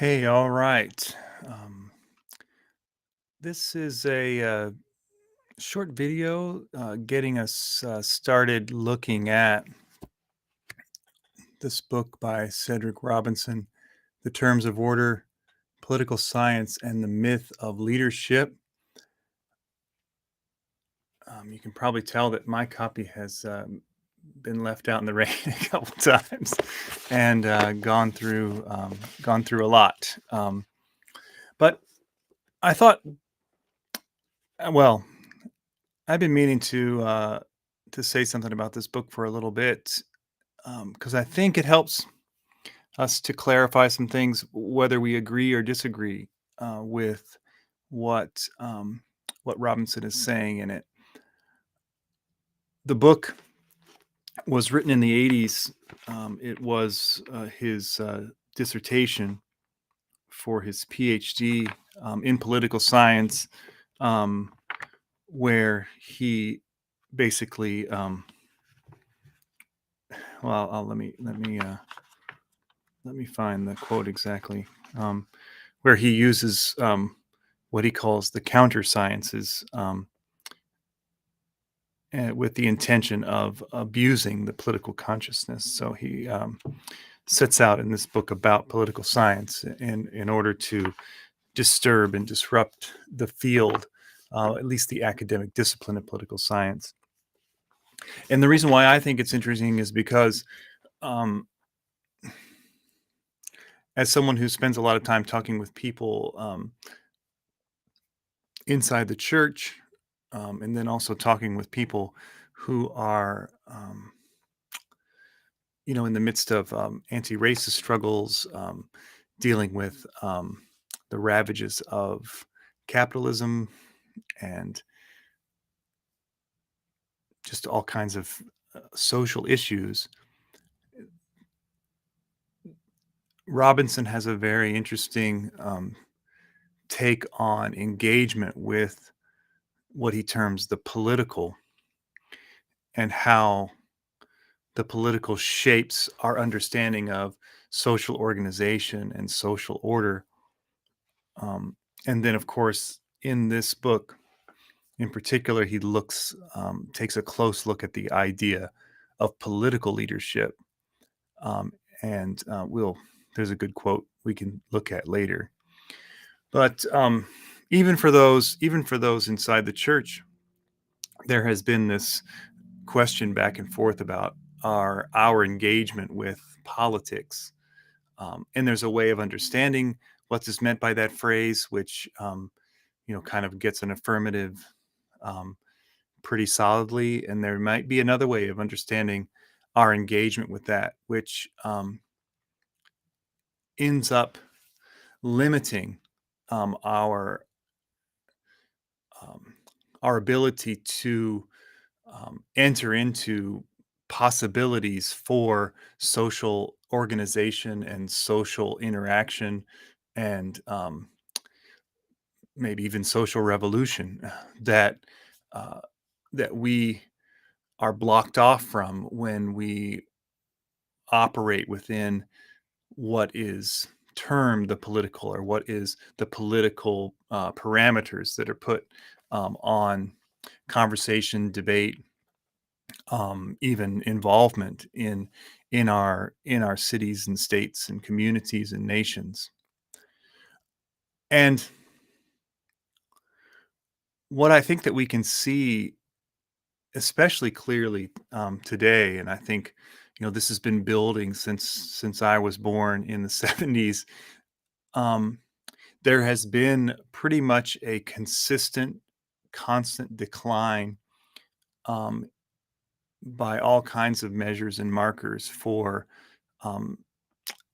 Hey, all right. Um, this is a short video getting us started looking at this book by Cedric Robinson, The Terms of Order, Political Science, and the Myth of Leadership. You can probably tell that my copy has been left out in the rain a couple times and gone through a lot. But I thought, well, I've been meaning to say something about this book for a little bit because I think it helps us to clarify some things, whether we agree or disagree with what what Robinson is saying in it. The book was written in the '80s. It was his dissertation for his PhD in political science, um, where he basically let me find the quote exactly. Where he uses what he calls the counter sciences with the intention of abusing the political consciousness. So he sets out in this book about political science in order to disturb and disrupt the field, at least the academic discipline of political science. And the reason why I think it's interesting is because um, as someone who spends a lot of time talking with people inside the church, and then also talking with people who are, in the midst of anti-racist struggles, dealing with the ravages of capitalism and just all kinds of social issues. Robinson has a very interesting take on engagement with what he terms the political and how the political shapes our understanding of social organization and social order. And then, of course, in this book in particular, he takes a close look at the idea of political leadership. Um, and there's a good quote we can look at later. But even for those inside the church, there has been this question back and forth about our engagement with politics. And there's a way of understanding what is meant by that phrase, which kind of gets an affirmative um, pretty solidly. And there might be another way of understanding our engagement with that, which ends up limiting um, our um, our ability to enter into possibilities for social organization and social interaction and maybe even social revolution that uh, that we are blocked off from when we operate within what is termed the political, or what is the political parameters that are put on conversation, debate, even involvement in our cities and states and communities and nations. And what I think that we can see especially clearly today, and I think this has been building since I was born in the '70s. Um, there has been pretty much a constant decline um, by all kinds of measures and markers for um,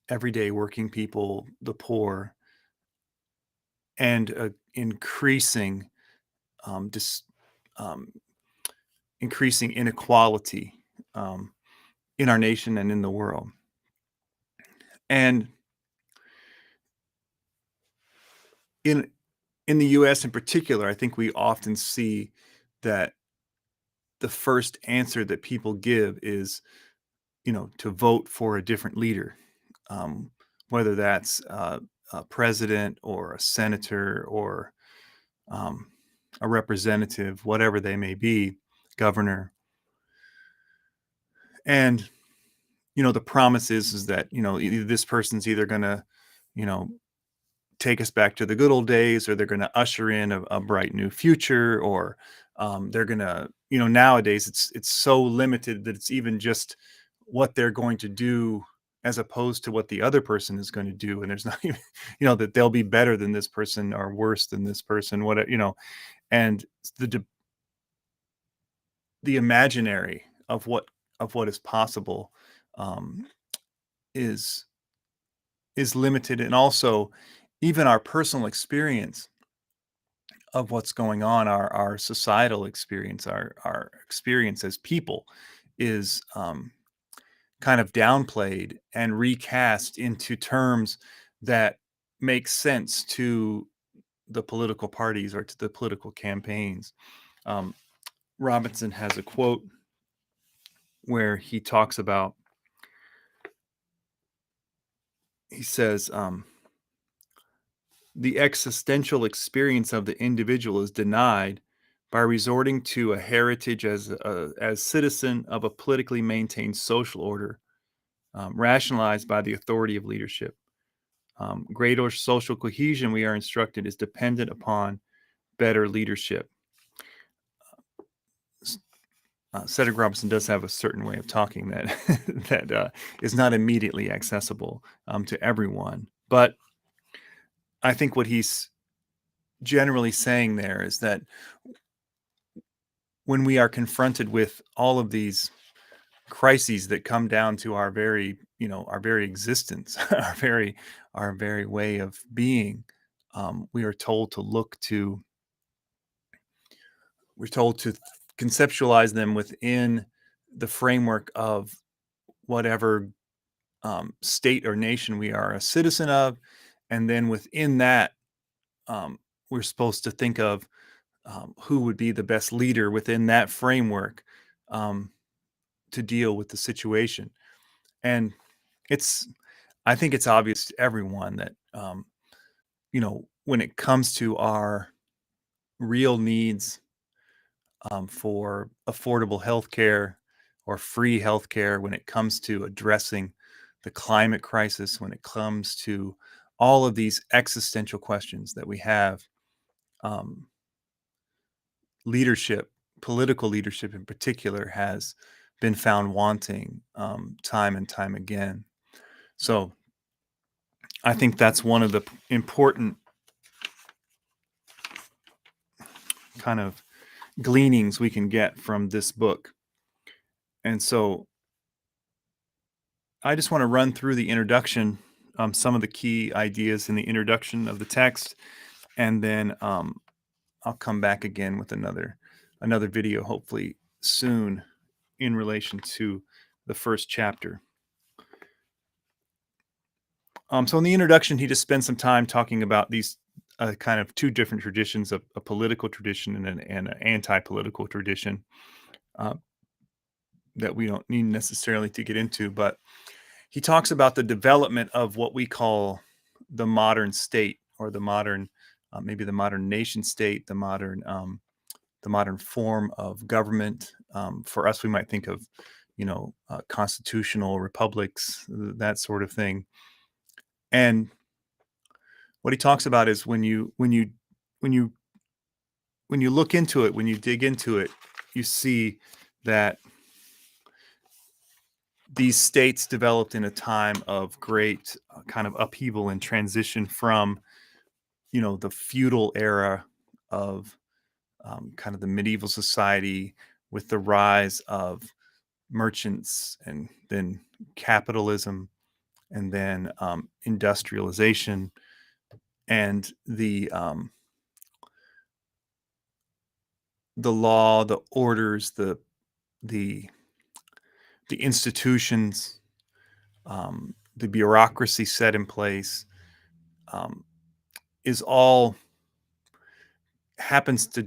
everyday working people, the poor, and um, dis, um, increasing inequality um, in our nation and in the world. And in in the U.S. in particular, I think we often see that the first answer that people give is, to vote for a different leader, um, whether that's a president or a senator or um, a representative, whatever they may be, governor. And the promise is that this person's either going to you know take us back to the good old days, or they're going to usher in a bright new future, or they're going to, nowadays it's so limited that it's even just what they're going to do as opposed to what the other person is going to do. And there's not even, that they'll be better than this person or worse than this person, what, and the imaginary of what is possible um, is limited. And also even our personal experience of what's going on, our societal experience, our experience as people is kind of downplayed and recast into terms that make sense to the political parties or to the political campaigns. um, Robinson has a quote where he talks about, he says, the existential experience of the individual is denied by resorting to a heritage as citizen of a politically maintained social order, rationalized by the authority of leadership. Greater social cohesion, we are instructed, is dependent upon better leadership. Cedric Robinson does have a certain way of talking that that is not immediately accessible to everyone, but I think what he's generally saying there is that when we are confronted with all of these crises that come down to our very, our very existence, our very way of being, we are told to we're told to conceptualize them within the framework of whatever state or nation we are a citizen of, and then within that, um, we're supposed to think of who would be the best leader within that framework um, to deal with the situation. And it's, I think it's obvious to everyone that, when it comes to our real needs for affordable healthcare or free healthcare, when it comes to addressing the climate crisis, when it comes to all of these existential questions that we have, um, leadership, political leadership in particular, has been found wanting time and time again. So I think that's one of the important kind of gleanings we can get from this book. And so I just want to run through the introduction, some of the key ideas in the introduction of the text, and then I'll come back again with another video, hopefully soon, in relation to the first chapter. So in the introduction, he just spends some time talking about these kind of two different traditions, a political tradition and an anti-political tradition, uh, that we don't need necessarily to get into. But he talks about the development of what we call the modern state, or the modern, maybe the modern nation state, the modern form of government. For us, we might think of, constitutional republics, that sort of thing. And what he talks about is when you look into it, when you dig into it, you see that these states developed in a time of great kind of upheaval and transition from, the feudal era of kind of the medieval society, with the rise of merchants, and then capitalism, and then industrialization, and the law, the orders, the the institutions, the bureaucracy set in place, um, is all happens to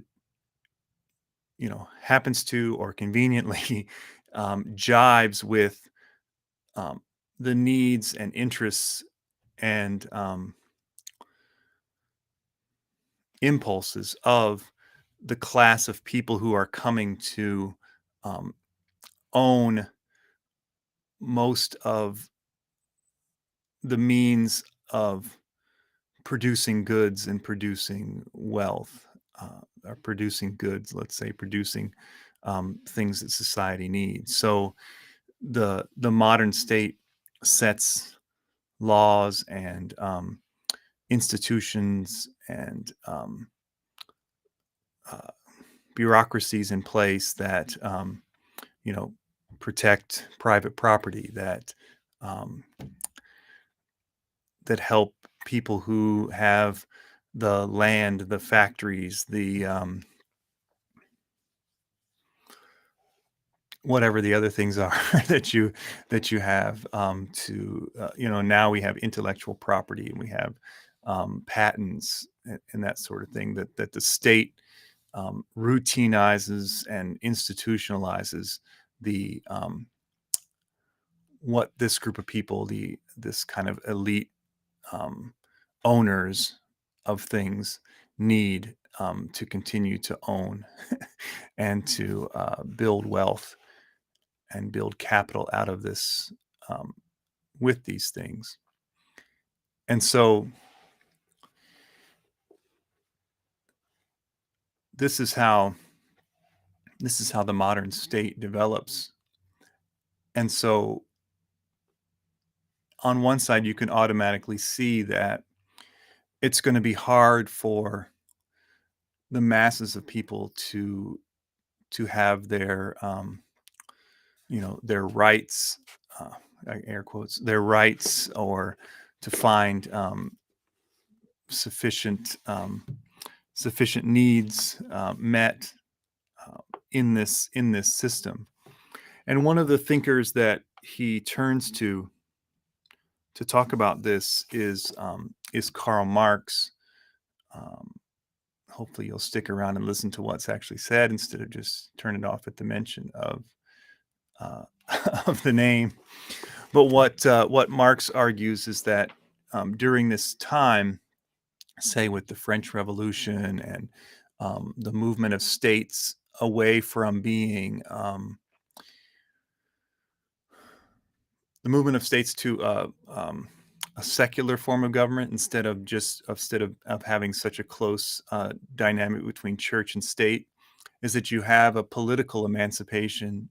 or conveniently jives with um, the needs and interests and impulses of the class of people who are coming to um, own most of the means of producing goods and producing wealth, or producing goods, let's say, producing things that society needs. So the modern state sets laws and institutions and uh, bureaucracies in place that you know protect private property, um, that help people who have the land, the factories, the whatever the other things are that you have to now we have intellectual property and we have patents and that sort of thing that the state routinizes and institutionalizes the what this group of people, this kind of elite um, owners of things need to continue to own and to build wealth and build capital out of this um, with these things. And so this is how the modern state develops. And so on one side, you can automatically see that it's going to be hard for the masses of people to have their their rights, uh, air quotes, their rights, or to find sufficient sufficient needs met in this system. And one of the thinkers that he turns to talk about this is Karl Marx. Um, Hopefully, you'll stick around and listen to what's actually said instead of just turn it off at the mention of uh, of the name. But what Marx argues is that during this time, say with the French Revolution and the movement of states away from being the movement of states to a secular form of government instead of having such a close dynamic between church and state, is that you have a political emancipation,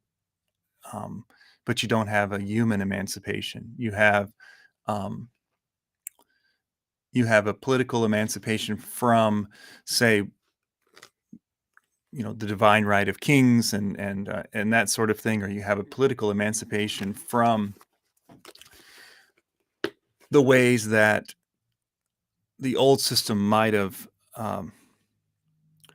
um, but you don't have a human emancipation. Um, you have a political emancipation from, say, the divine right of kings and that sort of thing, or you have a political emancipation from the ways that the old system um,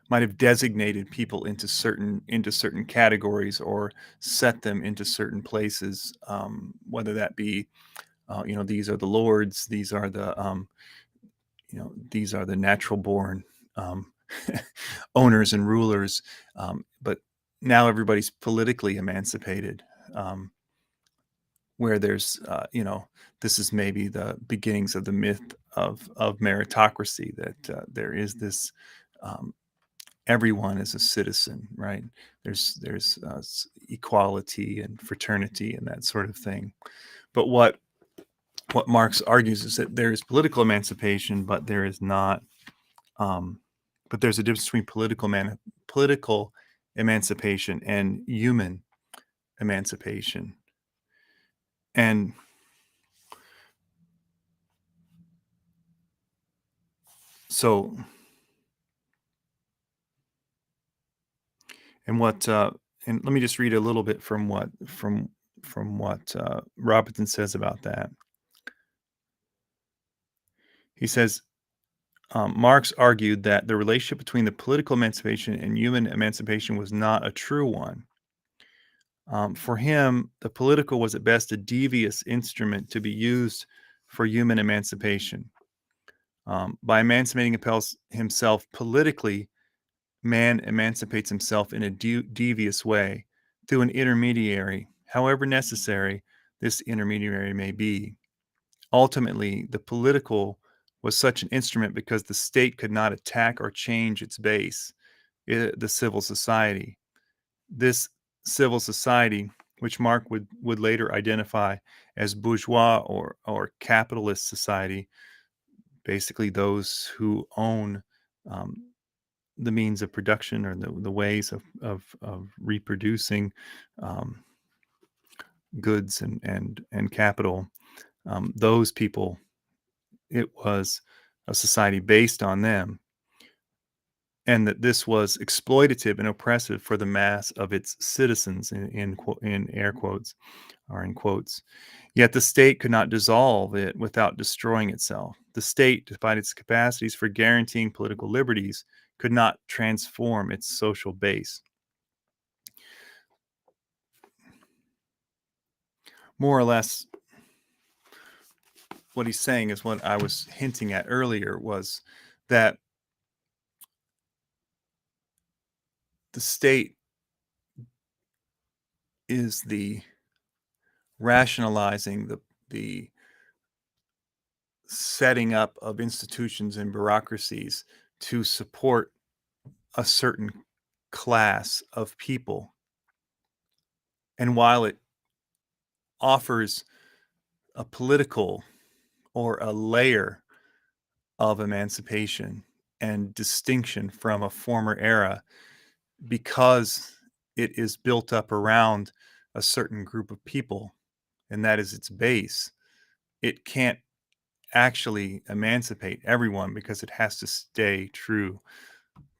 might have designated people into certain categories or set them into certain places, whether that be these are the lords, these are the natural born um, owners and rulers, but now everybody's politically emancipated, where there's this is maybe the beginnings of the myth of meritocracy, that there is this everyone is a citizen, right? There's equality and fraternity and that sort of thing. But what Marx argues is that there is political emancipation, but there is not. But there's a difference between political emancipation and human emancipation. And so, and what, and let me just read a little bit from what Robinson says about that. He says, Marx argued that the relationship between the political emancipation and human emancipation was not a true one. For him, the political was at best a devious instrument to be used for human emancipation. By emancipating himself politically, man emancipates himself in a devious way through an intermediary, however necessary this intermediary may be. Ultimately, the political was such an instrument because the state could not attack or change its base, the civil society. This civil society, which Mark would later identify as bourgeois or capitalist society, basically those who own um, the means of production or the ways of reproducing um, goods and capital. Those people, it was a society based on them, and that this was exploitative and oppressive for the mass of its citizens in air quotes or in quotes. Yet the state could not dissolve it without destroying itself. The state, despite its capacities for guaranteeing political liberties, could not transform its social base. More or less, what he's saying is what I was hinting at earlier, was that the state is the rationalizing, the setting up of institutions and bureaucracies to support a certain class of people. And while it offers a political or a layer of emancipation and distinction from a former era, because it is built up around a certain group of people, and that is its base, it can't actually emancipate everyone because it has to stay true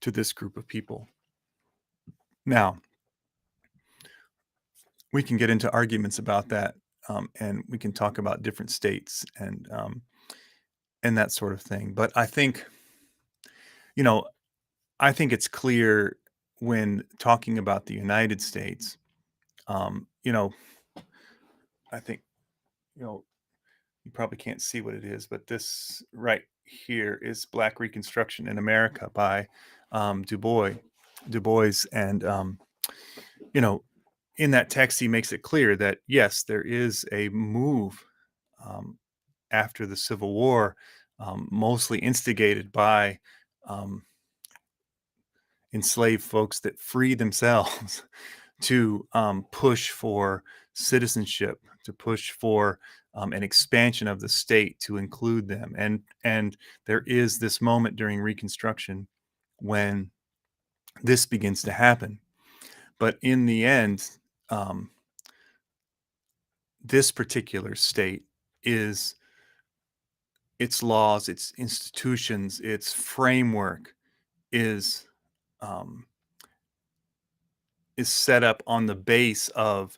to this group of people. Now, we can get into arguments about that, and we can talk about different states and that sort of thing. But I think, you know, I think it's clear when talking about the United States, you know, I think, you know, you probably can't see what it is, but this right here is Black Reconstruction in America by Du Bois. Du Bois, and you know, in that text, he makes it clear that yes, there is a move um, after the Civil War, mostly instigated by um, enslaved folks that free themselves to push for citizenship, to push for an expansion of the state to include them. And there is this moment during Reconstruction when this begins to happen. But in the end, um, this particular state is its laws, its institutions, its framework is um, is set up on the base of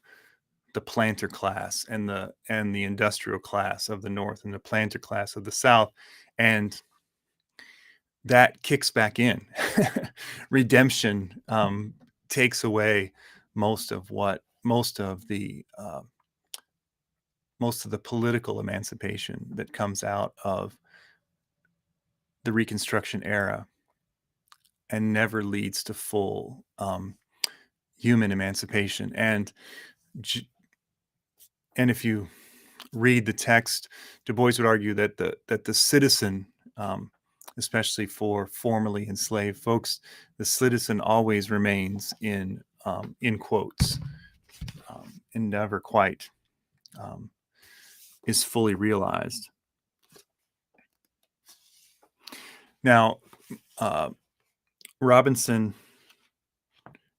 the planter class and the industrial class of the North and the planter class of the South, and that kicks back in. Redemption takes away most of what most of the political emancipation that comes out of the Reconstruction era, and never leads to full human emancipation. And if you read the text, Du Bois would argue that the citizen, especially for formerly enslaved folks, the citizen always remains in quotes, and never quite um, is fully realized. Now, uh, Robinson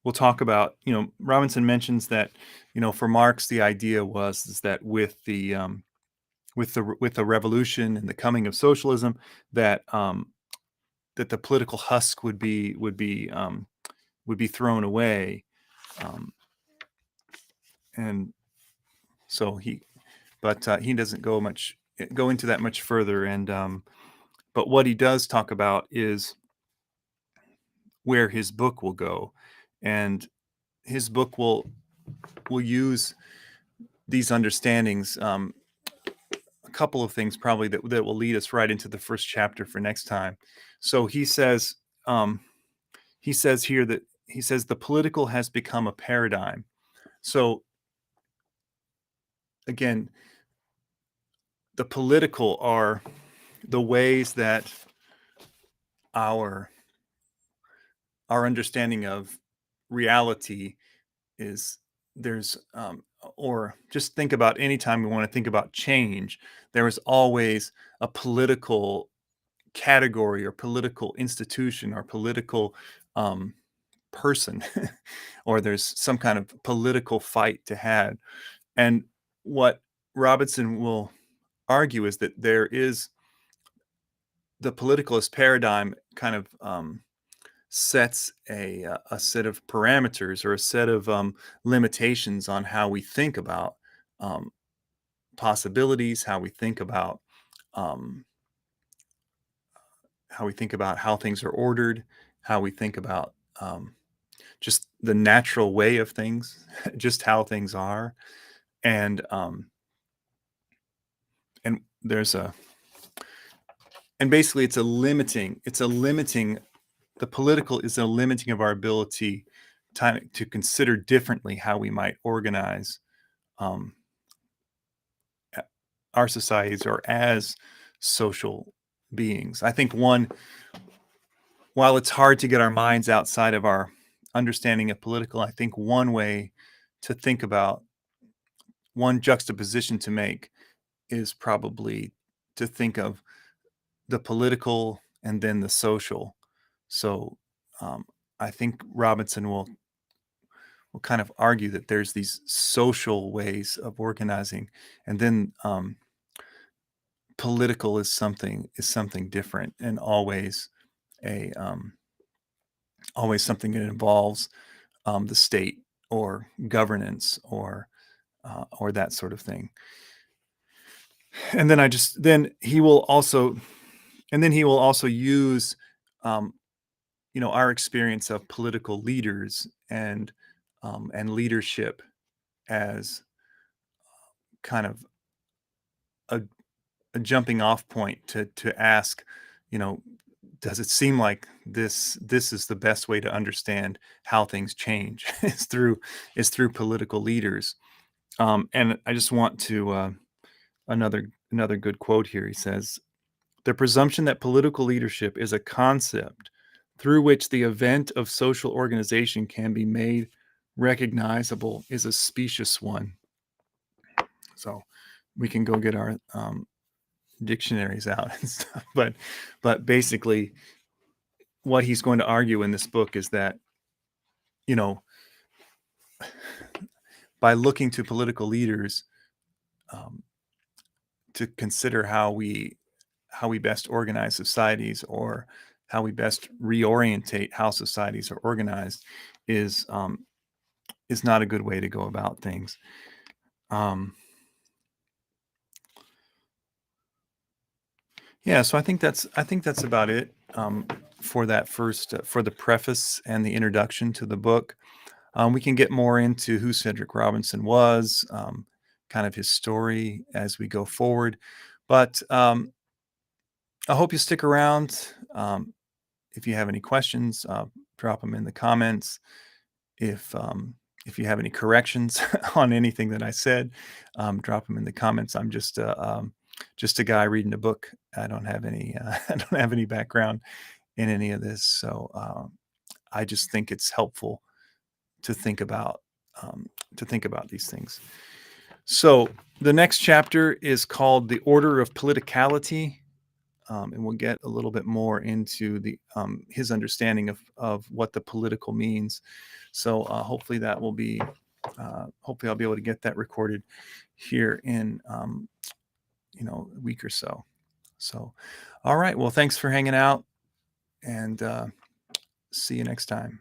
will talk about, Robinson mentions that, for Marx, the idea was is that with the revolution and the coming of socialism, that that the political husk would be thrown away, um, and so he doesn't go into that much further, and but what he does talk about is where his book will go, and his book will use these understandings. A couple of things probably that will lead us right into the first chapter for next time. So um, he says here that he says the political has become a paradigm. So again, the political are the ways that our our understanding of reality is there's or just think about anytime we want to think about change, there is always a political category or political institution or political um, person or there's some kind of political fight to have. And what Robinson will argue is that there is the politicalist paradigm kind of sets a set of parameters or a set of limitations on how we think about um, possibilities, um, how we think about how things are ordered, how we think about just the natural way of things, just how things are, and and there's a and basically it's a limiting the political is a limiting of our ability to consider differently how we might organize um, our societies or as social beings. I think while it's hard to get our minds outside of our understanding of political, I think one way to think about one juxtaposition to make is probably to think of the political and then the social. So um, I think Robinson will kind of argue that there's these social ways of organizing, and then political is something different and a always something that involves the state or governance or that sort of thing. And then he will also use um, our experience of political leaders and leadership as kind of a, a jumping off point to ask, you know, does it seem like this is the best way to understand how things change is through political leaders? And I just want to another good quote here. He says, "The presumption that political leadership is a concept through which the event of social organization can be made recognizable is a specious one." So we can go get our dictionaries out and stuff. But basically, what he's going to argue in this book is that, you know, by looking to political leaders um, to consider how we best organize societies or how we best reorientate how societies are organized is not a good way to go about things. Yeah, so I think that's about it for that first for the preface and the introduction to the book. We can get more into who Cedric Robinson was, kind of his story as we go forward. But I hope you stick around. If you have any questions, drop them in the comments. If you have any corrections on anything that I said, drop them in the comments. I'm just a guy reading a book. I don't have any I don't have any background in any of this, so I just think it's helpful to think about these things. So the next chapter is called "The Order of Politicality," and we'll get a little bit more into his understanding of what the political means. So hopefully that will be hopefully I'll be able to get that recorded here in a week or so. So, all right. Well, thanks for hanging out, and see you next time.